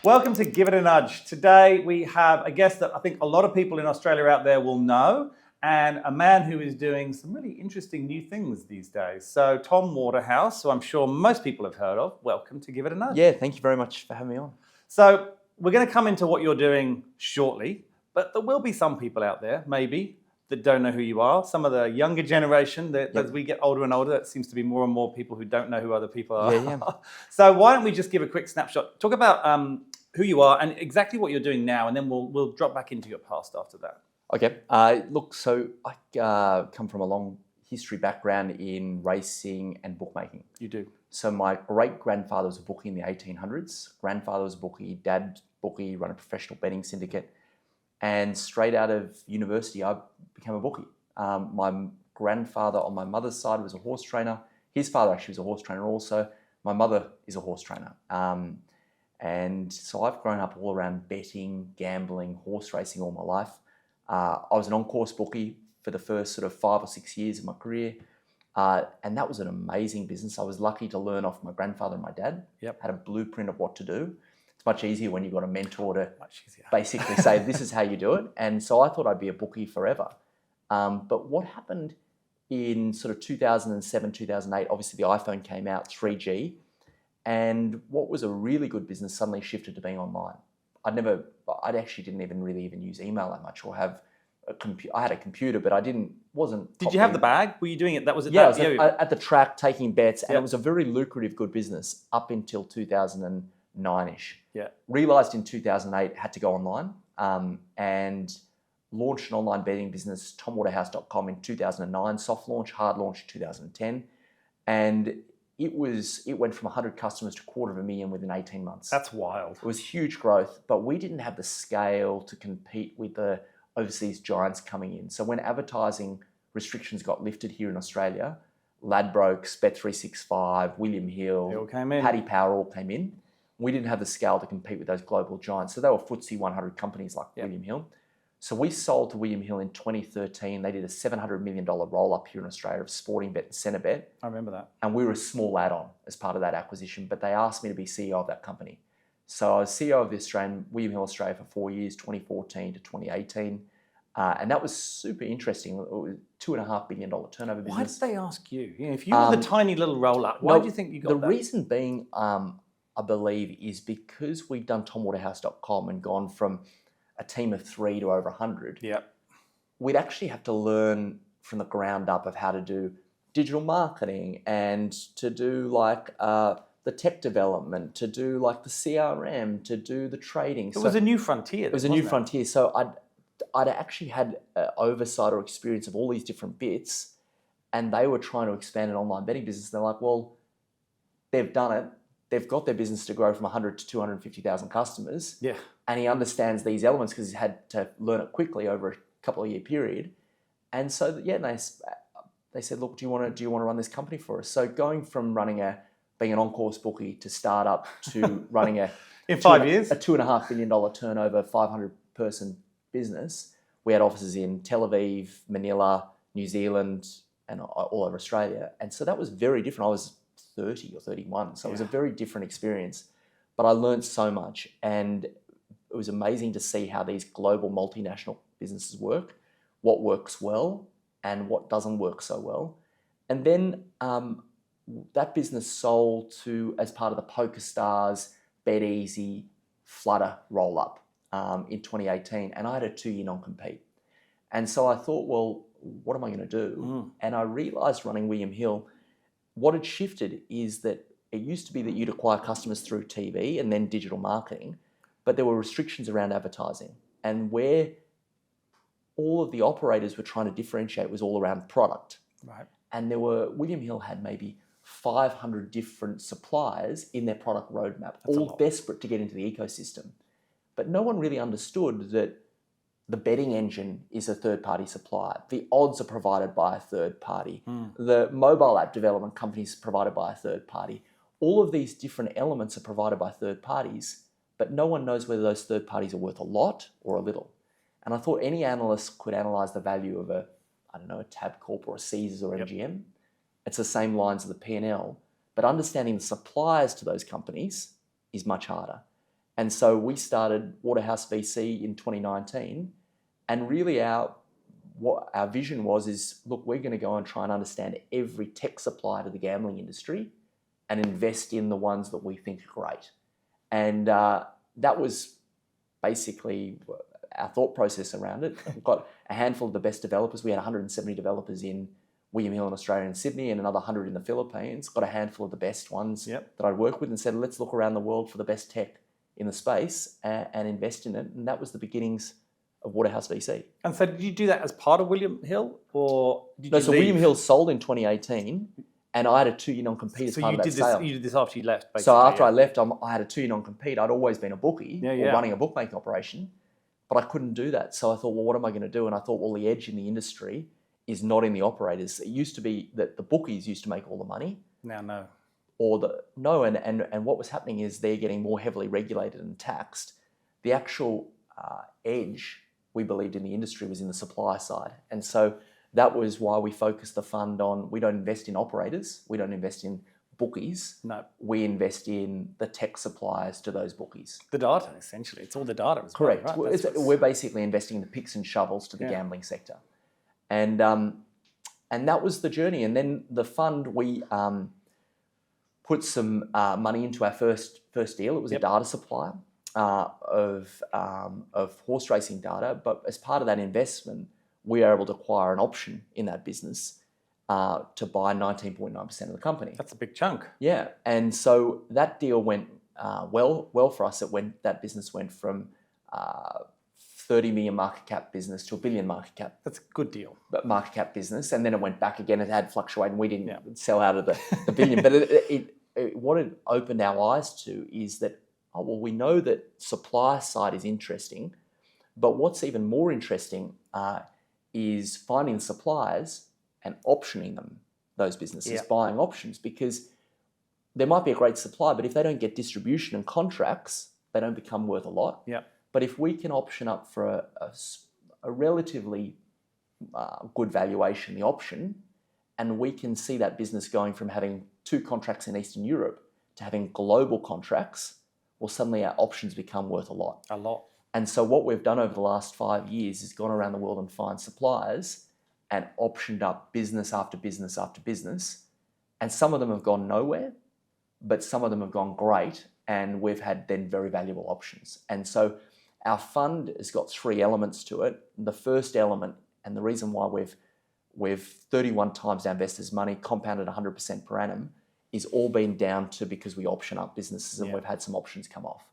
Welcome to Give It a Nudge. Today we have a guest that I think a lot of people in Australia out there will know, and a man who is doing some really interesting new things these days. So Tom Waterhouse, who I'm sure most people have heard of, welcome to Give It a Nudge. Yeah, thank you very much for having me on. So we're going to come into what you're doing shortly, but there will be some people out there, maybe, that don't know who you are. Some of the younger generation, that as we get older and older, that seems to be more and more people who don't know who other people are. Yeah. So why don't we just give a quick snapshot? Talk about who you are and exactly what you're doing now, and then we'll drop back into your past after that. Okay. Look, so I come from a long history background in racing and bookmaking. You do. So my great-grandfather was a bookie in the 1800s. Grandfather was a bookie, dad bookie, run a professional betting syndicate. And straight out of university, I became a bookie. My grandfather on my mother's side was a horse trainer. His father actually was a horse trainer also. My mother is a horse trainer. And so I've grown up all around betting, gambling, horse racing all my life. I was an on-course bookie for the first sort of 5 or 6 years of my career. And that was an amazing business. I was lucky to learn off my grandfather and my dad. Had a blueprint of what to do. It's much easier when you've got a mentor to basically say, this is how you do it. And so I thought I'd be a bookie forever. But what happened in sort of 2007, 2008, obviously the iPhone came out, 3G. And what was a really good business suddenly shifted to being online. I actually didn't even use email that much or have I had a computer, but wasn't. Did you have the bag? Were you doing it? That was it. Yeah, I was at the track taking bets, and it was a very lucrative, good business up until 2009-ish. Yeah. Realized in 2008 had to go online, and launched an online betting business, tomwaterhouse.com in 2009. Soft launch, hard launch 2010, and it went from 100 customers to 250,000 within 18 months. That's wild. It was huge growth, but we didn't have the scale to compete with the overseas giants coming in. So when advertising restrictions got lifted here in Australia, Ladbrokes, Bet365, William Hill, They all came in. Paddy Power all came in. We didn't have the scale to compete with those global giants. So they were FTSE 100 companies like William Hill. So we sold to William Hill in 2013. They did a $700 million roll-up here in Australia of Sportingbet and Centrebet. I remember that. And we were a small add-on as part of that acquisition, but they asked me to be CEO of that company. So I was CEO of the William Hill Australia for 4 years, 2014 to 2018. And that was super interesting. It was a $2.5 billion turnover business. Why did they ask you? If you were the tiny little roll-up, why do you think you got that? The reason being, I believe, is because we've done tomwaterhouse.com and gone from a team of 3 to over 100. Yeah. We'd actually have to learn from the ground up of how to do digital marketing and to do the tech development, to do the CRM, to do the trading. It was a new frontier. It was a new frontier. So I'd actually had oversight or experience of all these different bits, and they were trying to expand an online betting business. They're like, well, they've done it. They've got their business to grow from 100 to 250,000 customers. Yeah. And he understands these elements because he's had to learn it quickly over a couple of year period. And so, they said, look, do you want to run this company for us? So going from being an on-course bookie to start up to running in 5 years, a $2.5 billion turnover, 500-person business. We had offices in Tel Aviv, Manila, New Zealand, and all over Australia. And so that was very different. I was 30 or 31, so it was a very different experience. But I learned so much, and it was amazing to see how these global multinational businesses work, what works well and what doesn't work so well. And then that business sold as part of the PokerStars, BetEasy, Flutter roll-up in 2018, and I had a 2-year non-compete. And so I thought, well, what am I going to do? And I realized running William Hill, what had shifted is that it used to be that you'd acquire customers through TV and then digital marketing, but there were restrictions around advertising. And where all of the operators were trying to differentiate was all around product. Right. And William Hill had maybe 500 different suppliers in their product roadmap, all desperate to get into the ecosystem. But no one really understood that the betting engine is a third-party supplier. The odds are provided by a third party. The mobile app development companies are provided by a third party. All of these different elements are provided by third parties, but no one knows whether those third parties are worth a lot or a little. And I thought any analyst could analyze the value of a Tabcorp or a Caesars or MGM. It's the same lines of the P&L, but understanding the suppliers to those companies is much harder. And so we started Waterhouse VC in 2019, and really what our vision was is, look, we're going to go and try and understand every tech supplier to the gambling industry and invest in the ones that we think are great. And that was basically our thought process around it. We've got a handful of the best developers. We had 170 developers in William Hill in Australia and Sydney, and another 100 in the Philippines. Got a handful of the best ones that I work with, and said, let's look around the world for the best tech in the space and invest in it. And that was the beginnings of Waterhouse VC. And so did you do that as part of William Hill, or did No, you so leave? William Hill sold in 2018, and I had a 2-year non-compete as So part you of that did sale. this. You did this after you left, basically. So after I left, I had a 2-year non-compete. I'd always been a bookie or Yeah. running a bookmaking operation, but I couldn't do that. So I thought, well, what am I going to do? And I thought, well, the edge in the industry is not in the operators. It used to be that the bookies used to make all the money. Now, no. And what was happening is they're getting more heavily regulated and taxed. The actual edge we believed in the industry was in the supply side. And so that was why we focused the fund on, we don't invest in operators, we don't invest in bookies. No. We invest in the tech suppliers to those bookies. The data, essentially. It's all the data as Correct. well, right? We're basically investing in the picks and shovels to the gambling sector. And that was the journey. And then the fund, we put some money into our first deal. It was a data supplier of horse racing data. But as part of that investment, we were able to acquire an option in that business to buy 19.9% of the company. That's a big chunk. Yeah. And so that deal went well for us. That business went from 30 million market cap business to $1 billion market cap. That's a good deal. But market cap business, and then it went back again. It had fluctuated, and we didn't sell out of the billion. But what it opened our eyes to is that, we know that supply side is interesting, but what's even more interesting is finding suppliers and optioning them, those businesses, buying options, because there might be a great supply, but if they don't get distribution and contracts, they don't become worth a lot. Yeah. But if we can option up for a relatively good valuation, the option, and we can see that business going from having 2 contracts in Eastern Europe to having global contracts, well, suddenly our options become worth a lot. A lot. And so what we've done over the last 5 years is gone around the world and find suppliers and optioned up business after business after business. And some of them have gone nowhere, but some of them have gone great, and we've had then very valuable options. And so our fund has got 3 elements to it. The first element, and the reason why we've 31 times our investors' money, compounded 100% per annum, is all been down to because we option up businesses and we've had some options come off.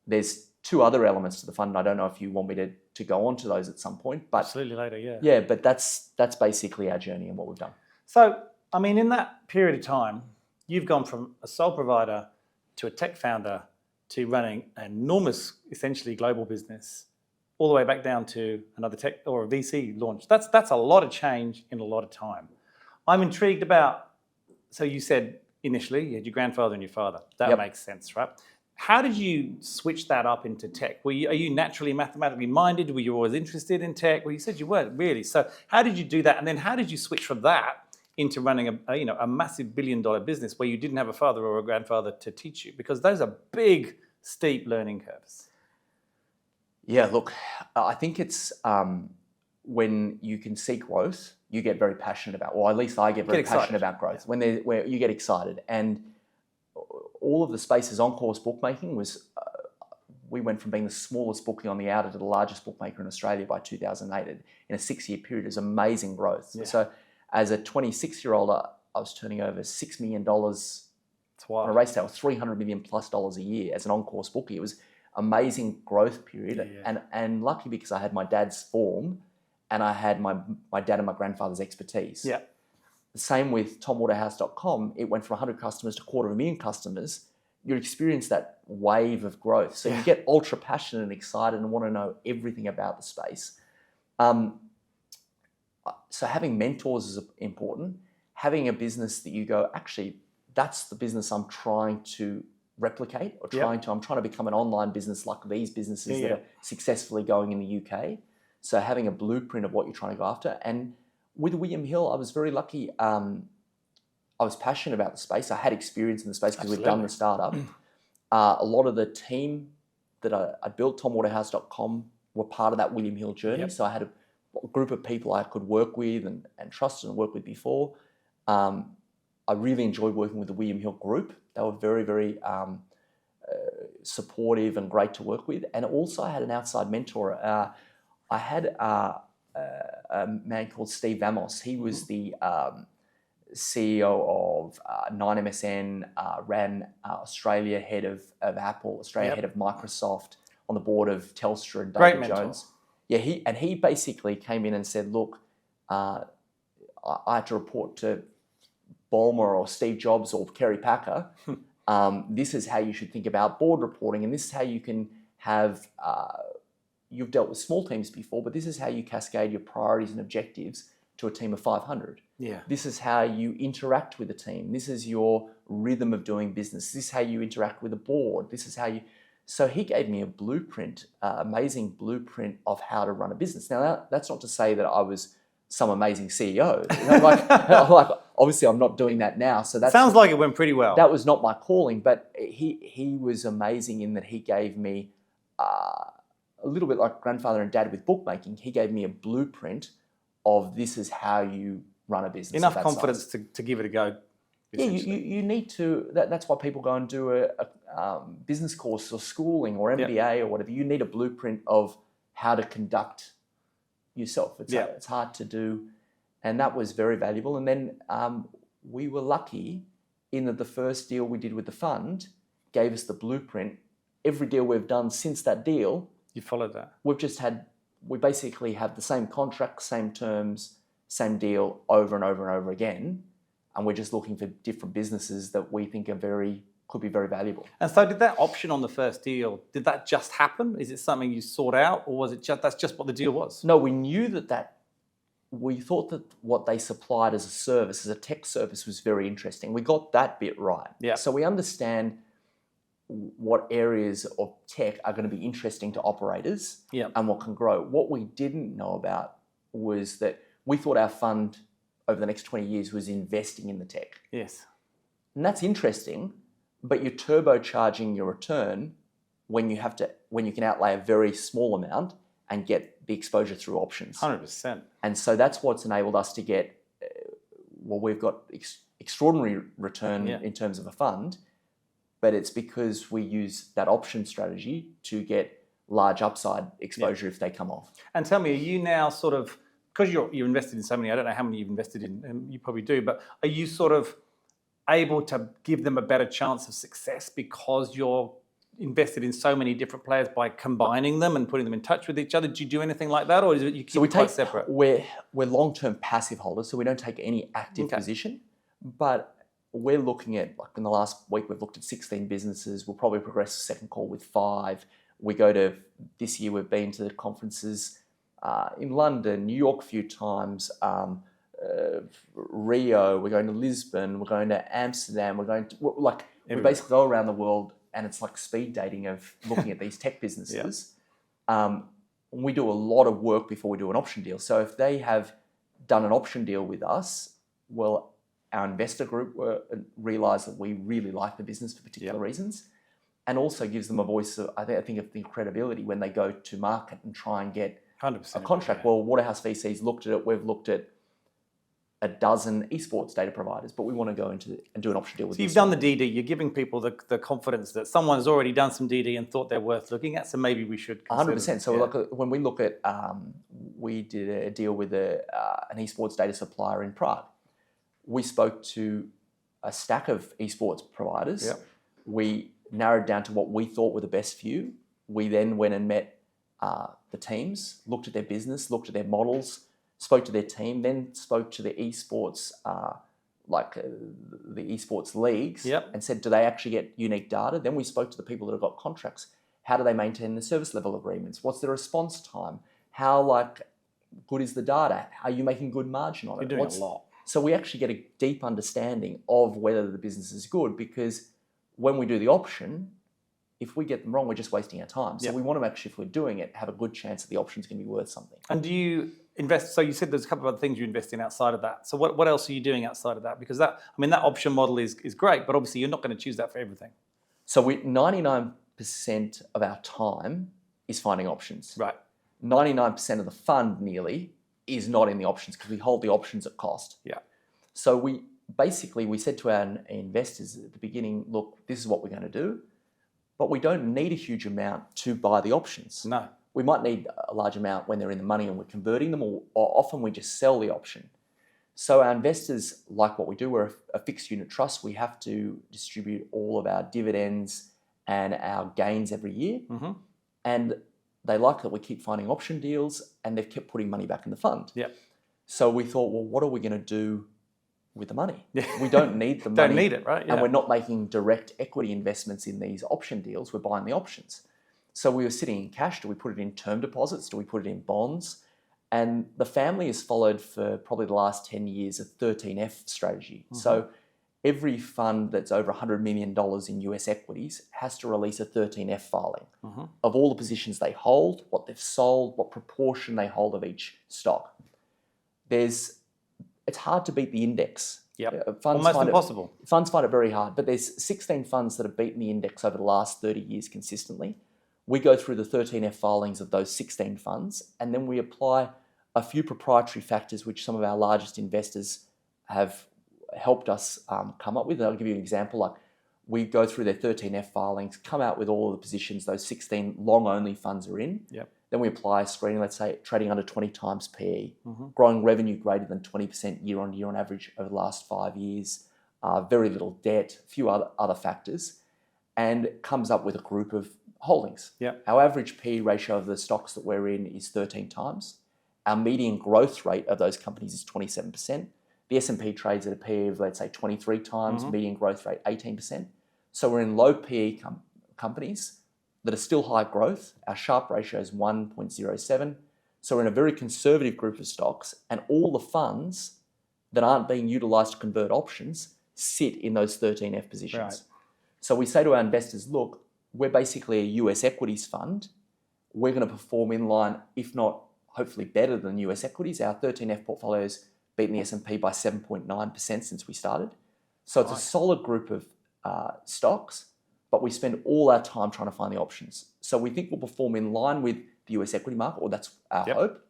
There's 2 other elements to the fund. I don't know if you want me to go on to those at some point, but absolutely later, yeah. Yeah, but that's basically our journey and what we've done. So, I mean, in that period of time, you've gone from a sole provider to a tech founder to running an enormous, essentially global business, all the way back down to another tech or a VC launch. That's a lot of change in a lot of time. I'm intrigued about, so you said initially you had your grandfather and your father. That makes sense, right? How did you switch that up into tech? Are you naturally mathematically minded? Were you always interested in tech? Well, you said you weren't really. So how did you do that? And then how did you switch from that into running a massive $1 billion business where you didn't have a father or a grandfather to teach you? Because those are big, steep learning curves. Yeah, look, I think it's when you can see growth, you get very passionate about, or at least I get very passionate about growth. Where you get excited. And all of the spaces on course bookmaking was, we went from being the smallest bookie on the outer to the largest bookmaker in Australia by 2008 in a 6-year period. It was amazing growth. Yeah. So as a 26-year-old, I was turning over $6 million on a race day, $300 million plus a year as an on-course bookie. It was amazing growth period. Yeah. And lucky because I had my dad's form and I had my dad and my grandfather's expertise. Yeah. The same with TomWaterhouse.com. It went from 100 customers to 250,000 customers. You experience that wave of growth. So you get ultra passionate and excited and want to know everything about the space. So having mentors is important. Having a business that you go, actually, that's the business I'm trying to replicate or I'm trying to become an online business like these businesses that are successfully going in the UK. So having a blueprint of what you're trying to go after. And with William Hill, I was very lucky. I was passionate about the space. I had experience in the space because we've done the startup. A lot of the team that I built, TomWaterhouse.com, were part of that William Hill journey. Yep. So I had a group of people I could work with and trusted and work with before. I really enjoyed working with the William Hill group. They were very, very supportive and great to work with. And also I had an outside mentor. I had a man called Steve Vamos. He was the CEO of 9MSN, ran Australia, head of Apple, Australia, head of Microsoft, on the board of Telstra and David Jones. Yeah, he basically came in and said, look, I had to report to Ballmer or Steve Jobs or Kerry Packer. This is how you should think about board reporting, and this is how you can have, you've dealt with small teams before, but this is how you cascade your priorities and objectives to a team of 500. Yeah. This is how you interact with a team. This is your rhythm of doing business. This is how you interact with a board. This is how you... So he gave me a blueprint, amazing blueprint of how to run a business. Now, that's not to say that I was some amazing CEO. Like obviously I'm not doing that now. So that sounds like it went pretty well. That was not my calling, but he was amazing in that he gave me a little bit like grandfather and dad with bookmaking. He gave me a blueprint of this is how you run a business. Enough confidence to give it a go. Yeah, you need to. That's why people go and do a business course or schooling or MBA or whatever. You need a blueprint of how to conduct yourself. It's hard to do, and that was very valuable. And then we were lucky in that the first deal we did with the fund gave us the blueprint. Every deal we've done since that deal, you followed that. We basically have the same contract, same terms, same deal over and over and over again. And we're just looking for different businesses that we think could be very valuable. And so did that option on the first deal, did that just happen? Is it something you sought out, or was it that's just what the deal was? No, we knew we thought that what they supplied as a service, as a tech service, was very interesting. We got that bit right. Yeah. So we understand what areas of tech are going to be interesting to operators and what can grow. What we didn't know about was that we thought our fund over the next 20 years was investing in the tech. Yes. And that's interesting, but you're turbocharging your return when you can outlay a very small amount and get the exposure through options. 100%. And so that's what's enabled us to get, we've got extraordinary return in terms of a fund, but it's because we use that option strategy to get large upside exposure if they come off. And tell me, are you now sort of, because you're invested in so many, I don't know how many you've invested in, and you probably do, but are you sort of able to give them a better chance of success because you're invested in so many different players by combining them and putting them in touch with each other? Do you do anything like that, or is it you keep it quite separate? We're long-term passive holders, so we don't take any active position, but we're looking at, like in the last week, we've looked at 16 businesses. We'll probably progress the second call with 5. This year we've been to the conferences in London, New York a few times, Rio, we're going to Lisbon, we're going to Amsterdam, we basically go around the world, and it's like speed dating of looking at these tech businesses. We do a lot of work before we do an option deal. So if they have done an option deal with us, well, our investor group realise that we really like the business for particular reasons, and also gives them a voice of, I think of the credibility when they go to market and try and get 100%, a contract. Well, Waterhouse VC's looked at it. We've looked at a dozen esports data providers, but we want to go into and do an option deal with them. So you've done the DD. You're giving people the confidence that someone's already done some DD and thought they're worth looking at. So maybe we should consider 100%. So when we look at, we did a deal with an esports data supplier in Prague. We spoke to a stack of esports providers. Yep. We narrowed down to what we thought were the best few. We then went and met the teams, looked at their business, looked at their models, spoke to their team, then spoke to the esports, the esports leagues, and said, do they actually get unique data? Then we spoke to the people that have got contracts. How do they maintain the service level agreements? What's the response time? How good is the data? Are you making good margin on it? You're doing a lot. So we actually get a deep understanding of whether the business is good, because when we do the option, if we get them wrong, we're just wasting our time. So we want to actually, if we're doing it, have a good chance that the option's going to be worth something. And do you invest? So you said there's a couple of other things you invest in outside of that. So what else are you doing outside of that? Because that option model is great, but obviously you're not going to choose that for everything. So 99% of our time is finding options. Right. 99% of the fund nearly is not in the options because we hold the options at cost. Yeah. So we said to our investors at the beginning, look, this is what we're going to do, but we don't need a huge amount to buy the options. No. We might need a large amount when they're in the money and we're converting them, or often we just sell the option. So our investors like what we do. We're a fixed unit trust. We have to distribute all of our dividends and our gains every year. Mm-hmm. And they like that we keep finding option deals, and they've kept putting money back in the fund. Yep. So we thought, well, what are we going to do with the money? Yeah. We don't need the money. Don't need it, right? Yeah. And we're not making direct equity investments in these option deals. We're buying the options. So we were sitting in cash. Do we put it in term deposits? Do we put it in bonds? And the family has followed for probably the last 10 years a 13F strategy. Mm-hmm. So every fund that's over $100 million in US equities has to release a 13F filing mm-hmm. of all the positions they hold, what they've sold, what proportion they hold of each stock. It's hard to beat the index. Yep. Almost impossible. Funds find it very hard, but there's 16 funds that have beaten the index over the last 30 years consistently. We go through the 13F filings of those 16 funds, and then we apply a few proprietary factors which some of our largest investors have helped us come up with. And I'll give you an example. Like, we go through their 13F filings, come out with all of the positions those 16 long-only funds are in. Yep. Then we apply a screening, let's say trading under 20 times PE, mm-hmm. growing revenue greater than 20% year on year on average over the last 5 years, very little debt, a few other factors, and comes up with a group of holdings. Yep. Our average PE ratio of the stocks that we're in is 13 times. Our median growth rate of those companies is 27%. The S&P trades at a PE of, let's say, 23 times, mm-hmm. median growth rate 18%. So we're in low PE companies that are still high growth. Our Sharpe ratio is 1.07. So we're in a very conservative group of stocks, and all the funds that aren't being utilized to convert options sit in those 13F positions. Right. So we say to our investors, look, we're basically a US equities fund. We're going to perform in line, if not hopefully better than US equities. Our 13F portfolio's beaten the S&P by 7.9% since we started. So it's a solid group of stocks, but we spend all our time trying to find the options. So we think we'll perform in line with the US equity market, or that's our hope.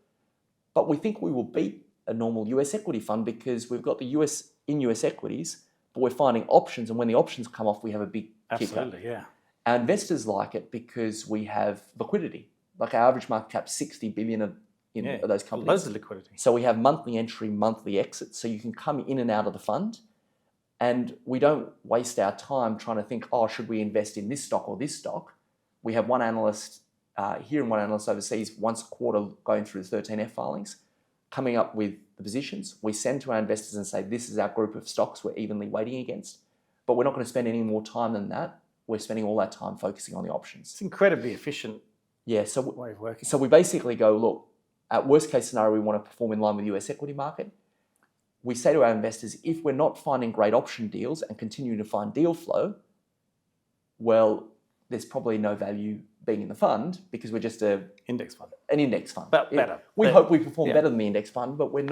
But we think we will beat a normal US equity fund because we've got the US in US equities, but we're finding options, and when the options come off, we have a big kicker. Absolutely, yeah. Our investors like it because we have liquidity. Like, our average market cap, 60 billion of those companies. Loads of liquidity. So we have monthly entry, monthly exit. So you can come in and out of the fund, and we don't waste our time trying to think, should we invest in this stock or this stock? We have one analyst here and one analyst overseas once a quarter going through the 13F filings, coming up with the positions. We send to our investors and say, this is our group of stocks we're evenly weighting against, but we're not going to spend any more time than that. We're spending all our time focusing on the options. It's incredibly efficient way of working. So we basically go, look, at worst case scenario, we want to perform in line with the US equity market. We say to our investors, if we're not finding great option deals and continuing to find deal flow, well, there's probably no value being in the fund because we're just an index fund. But better. We hope we perform better than the index fund, but we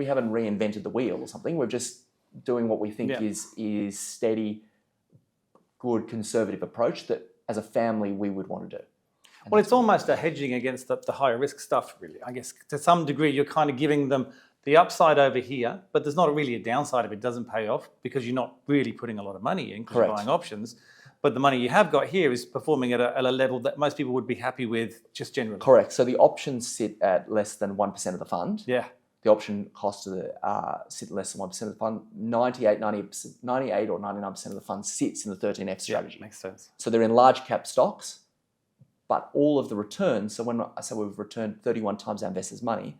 haven't reinvented the wheel or something. We're just doing what we think is steady, good, conservative approach that as a family we would want to do. Well, it's almost a hedging against the higher risk stuff, really. I guess to some degree you're kind of giving them the upside over here, but there's not really a downside if it doesn't pay off because you're not really putting a lot of money in because you're buying options. But the money you have got here is performing at a level that most people would be happy with just generally. Correct. So the options sit at less than 1% of the fund. Yeah. The option costs sit less than 1% of the fund. 98 or 99% of the fund sits in the 13F strategy. Yeah, makes sense. So they're in large cap stocks, but all of the returns, so when I say we've returned 31 times our investors' money,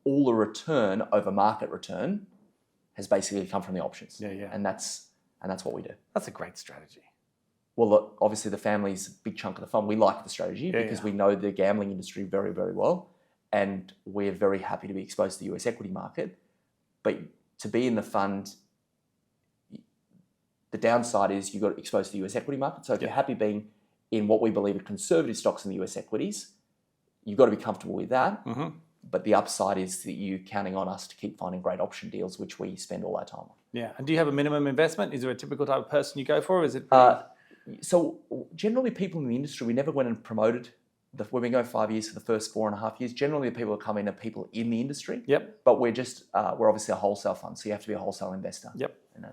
all the return over market return has basically come from the options. Yeah. And that's what we do. That's a great strategy. Well, look, obviously the family's a big chunk of the fund. We like the strategy because we know the gambling industry very, very well. And we're very happy to be exposed to the US equity market. But to be in the fund, the downside is you got exposed to the US equity market. So if you're happy being in what we believe are conservative stocks in the US equities, you've got to be comfortable with that. Mm-hmm. But the upside is that you're counting on us to keep finding great option deals, which we spend all our time on. Yeah. And do you have a minimum investment? Is there a typical type of person you go for? Or is it So generally people in the industry, we never went and promoted. We've been going 5 years for the first 4.5 years. Generally the people that come in are people in the industry. Yep. But we're obviously a wholesale fund, so you have to be a wholesale investor. Yep. And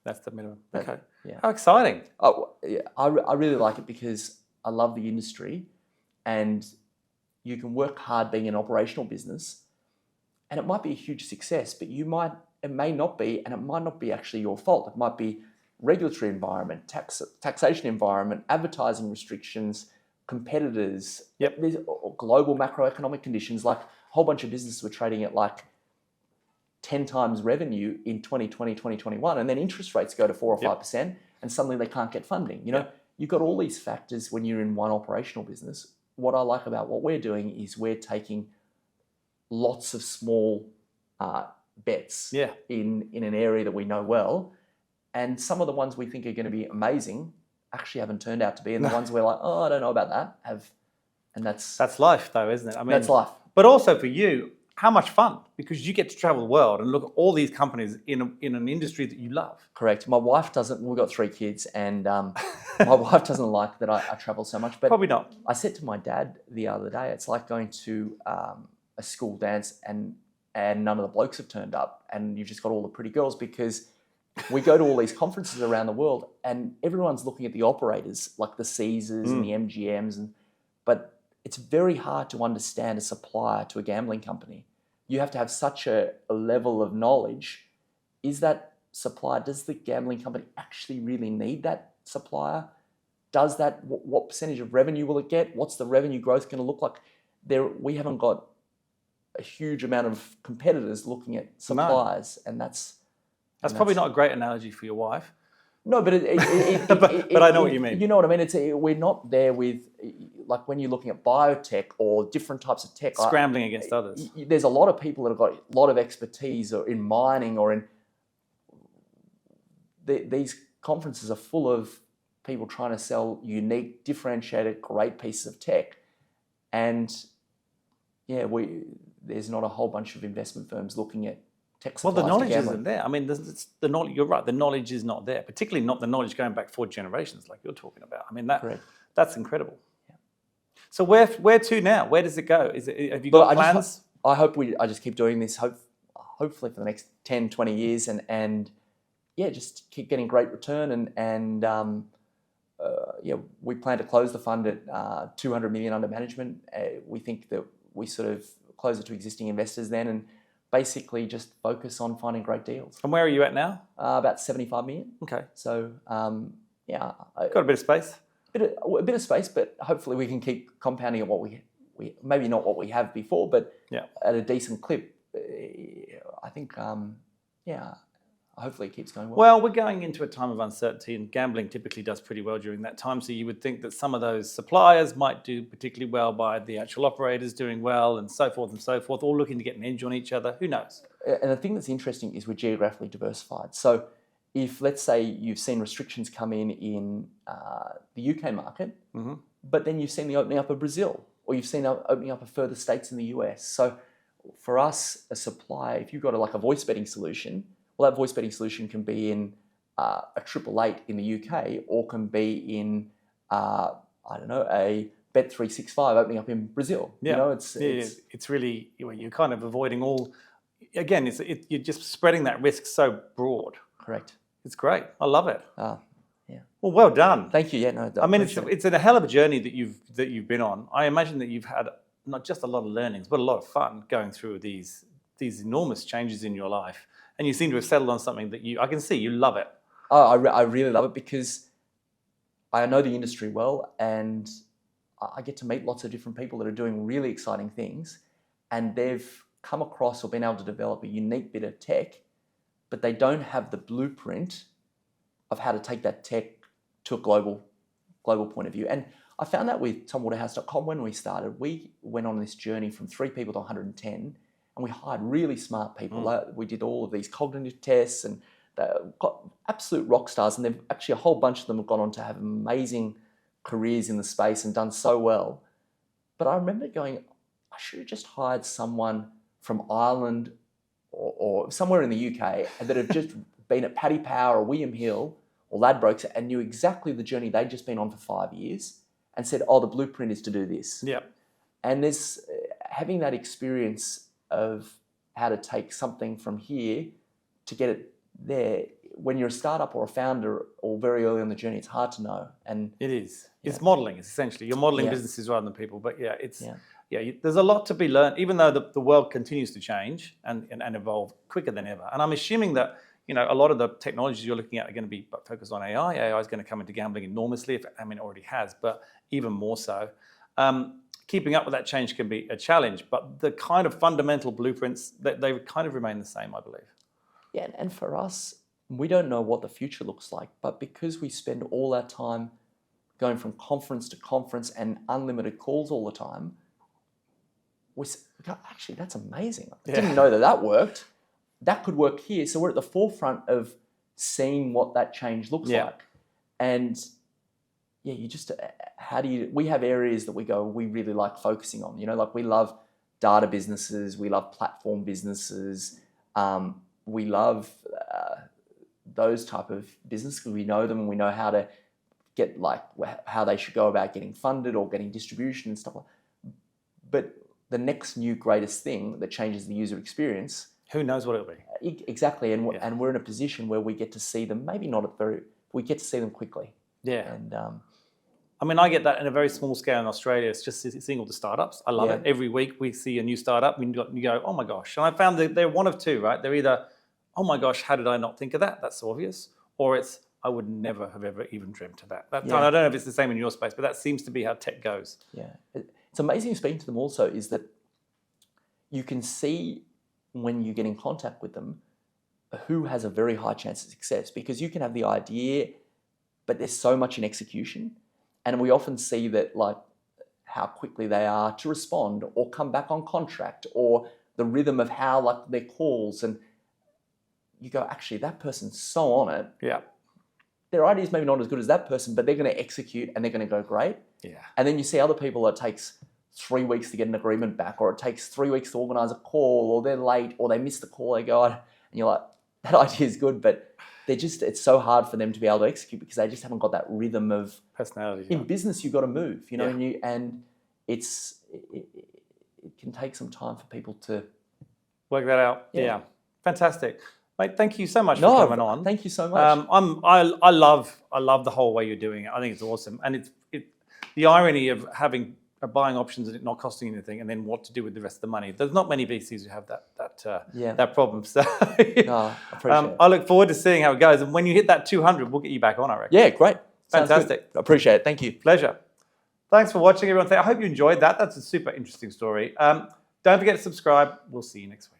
That's the minimum. Okay. Yeah. How exciting. Oh, yeah, I really like it because I love the industry, and you can work hard being an operational business, and it might be a huge success, but it may not be, and it might not be actually your fault. It might be regulatory environment, taxation environment, advertising restrictions, competitors. Yep. There's global macroeconomic conditions. Like a whole bunch of businesses were trading at like 10 times revenue in 2020, 2021, and then interest rates go to 4 or 5%, and suddenly they can't get funding. You've got all these factors when you're in one operational business. What I like about what we're doing is we're taking lots of small bets in an area that we know well, and some of the ones we think are going to be amazing actually haven't turned out to be, and the ones we're like, oh, I don't know about that, have, and that's life, though, isn't it? I mean, that's life. But also for you, how much fun, because you get to travel the world and look at all these companies in an industry that you love. Correct. My wife doesn't. We've got 3 kids, and my wife doesn't like that I travel so much. But Probably not. I said to my dad the other day, it's like going to a school dance and none of the blokes have turned up, and you've just got all the pretty girls, because we go to all these conferences around the world, and everyone's looking at the operators, like the Caesars and the MGMs, but it's very hard to understand a supplier to a gambling company. You have to have such a level of knowledge. Is that supplier, does the gambling company actually really need that supplier? Does that, what percentage of revenue will it get? What's the revenue growth going to look like? We haven't got a huge amount of competitors looking at suppliers, and that's probably not a great analogy for your wife. No, but but I know what you mean. You know what I mean? We're not there with, like when you're looking at biotech or different types of tech. Scrambling against others. There's a lot of people that have got a lot of expertise or in mining or in... These conferences are full of people trying to sell unique, differentiated, great pieces of tech. And yeah, there's not a whole bunch of investment firms looking at tech supplies. Well, the knowledge isn't there. I mean, the knowledge. You're right. The knowledge is not there, particularly not the knowledge going back 4 generations, like you're talking about. I mean, that's incredible. Yeah. So where to now? Where does it go? Have you got plans? I hope I just keep doing this. Hopefully for the next 10, 20 years, and yeah, just keep getting great return. And we plan to close the fund at 200 million under management. We think that we sort of close it to existing investors then, and basically just focus on finding great deals. And where are you at now? About 75 million. Okay. So, yeah. Got a bit of space? A bit of space, but hopefully we can keep compounding at what we maybe not what we have before, but at a decent clip. I think, hopefully it keeps going well. Well, we're going into a time of uncertainty, and gambling typically does pretty well during that time. So you would think that some of those suppliers might do particularly well by the actual operators doing well, and so forth, all looking to get an edge on each other. Who knows? And the thing that's interesting is we're geographically diversified. So if, let's say, you've seen restrictions come in the UK market, but then you've seen the opening up of Brazil, or you've seen the opening up of further states in the US. So for us, a supplier, if you've got a voice betting solution, well, that voice betting solution can be in a 888 in the UK, or can be in, a Bet365 opening up in Brazil. Yeah. You know, it's really, you're kind of avoiding all, again, you're just spreading that risk so broad. Correct. It's great. I love it. Yeah. Well done. Thank you. Yeah, no, I mean, it's a hell of a journey that you've been on. I imagine that you've had not just a lot of learnings, but a lot of fun going through these enormous changes in your life. And you seem to have settled on something that I can see you love it. Oh, I really love it, because I know the industry well, and I get to meet lots of different people that are doing really exciting things, and they've come across or been able to develop a unique bit of tech, but they don't have the blueprint of how to take that tech to a global point of view. And I found that with TomWaterhouse.com when we started. We went on this journey from 3 people to 110, and we hired really smart people. We did all of these cognitive tests, and they got absolute rock stars, and they've actually, a whole bunch of them have gone on to have amazing careers in the space and done so well. But I remember going, I should have just hired someone from Ireland or somewhere in the UK that have just been at Paddy Power or William Hill or Ladbrokes and knew exactly the journey they'd just been on for 5 years and said, oh, the blueprint is to do this. Yeah. And there's having that experience of how to take something from here to get it there. When you're a startup or a founder or very early on the journey, it's hard to know. And it is. It's modeling. It's essentially you're modeling businesses rather than people. But there's a lot to be learned, even though the world continues to change and evolve quicker than ever. And I'm assuming that a lot of the technologies you're looking at are going to be focused on AI. AI is going to come into gambling enormously. It already has, but even more so. Keeping up with that change can be a challenge, but the kind of fundamental blueprints, they kind of remain the same, I believe. Yeah, and for us, we don't know what the future looks like, but because we spend all our time going from conference to conference and unlimited calls all the time, we go, actually, that's amazing. I didn't know that worked. That could work here. So we're at the forefront of seeing what that change looks like. And you just, we have areas that we really like focusing on, like we love data businesses, we love platform businesses, we love those type of businesses because we know them and we know how to get how they should go about getting funded or getting distribution and stuff like that. But the next new greatest thing that changes the user experience, who knows what it'll be? Exactly, and we're in a position where we get to see them. Maybe not we get to see them quickly. Yeah, and I get that in a very small scale in Australia. It's just seeing all the startups. I love it. Every week we see a new startup and you go, oh my gosh. And I found that they're one of two, right? They're either, oh my gosh, how did I not think of that? That's so obvious. Or it's, I would never have ever even dreamt of that. I don't know if it's the same in your space, but that seems to be how tech goes. Yeah, it's amazing speaking to them also is that you can see when you get in contact with them who has a very high chance of success because you can have the idea, but there's so much in execution. And we often see that how quickly they are to respond or come back on contract or the rhythm of how their calls and you go, actually, that person's so on it. Yeah. Their idea is maybe not as good as that person, but they're going to execute and they're going to go great. Yeah. And then you see other people that it takes 3 weeks to get an agreement back or it takes 3 weeks to organize a call or they're late or they miss the call, they go, and you're like, that idea is good, but it's so hard for them to be able to execute because they just haven't got that rhythm of personality. In business, you've got to move, and it can take some time for people to work that out. Yeah. Fantastic. Mate, thank you so much for coming on. Thank you so much. I love the whole way you're doing it. I think it's awesome. And the irony of buying options and it not costing anything and then what to do with the rest of the money. There's not many VCs who have that problem. So I appreciate it. I look forward to seeing how it goes. And when you hit that 200, we'll get you back on, I reckon. Yeah, great. Fantastic. Appreciate it. Thank you. Pleasure. Thanks for watching, everyone. I hope you enjoyed that. That's a super interesting story. Don't forget to subscribe. We'll see you next week.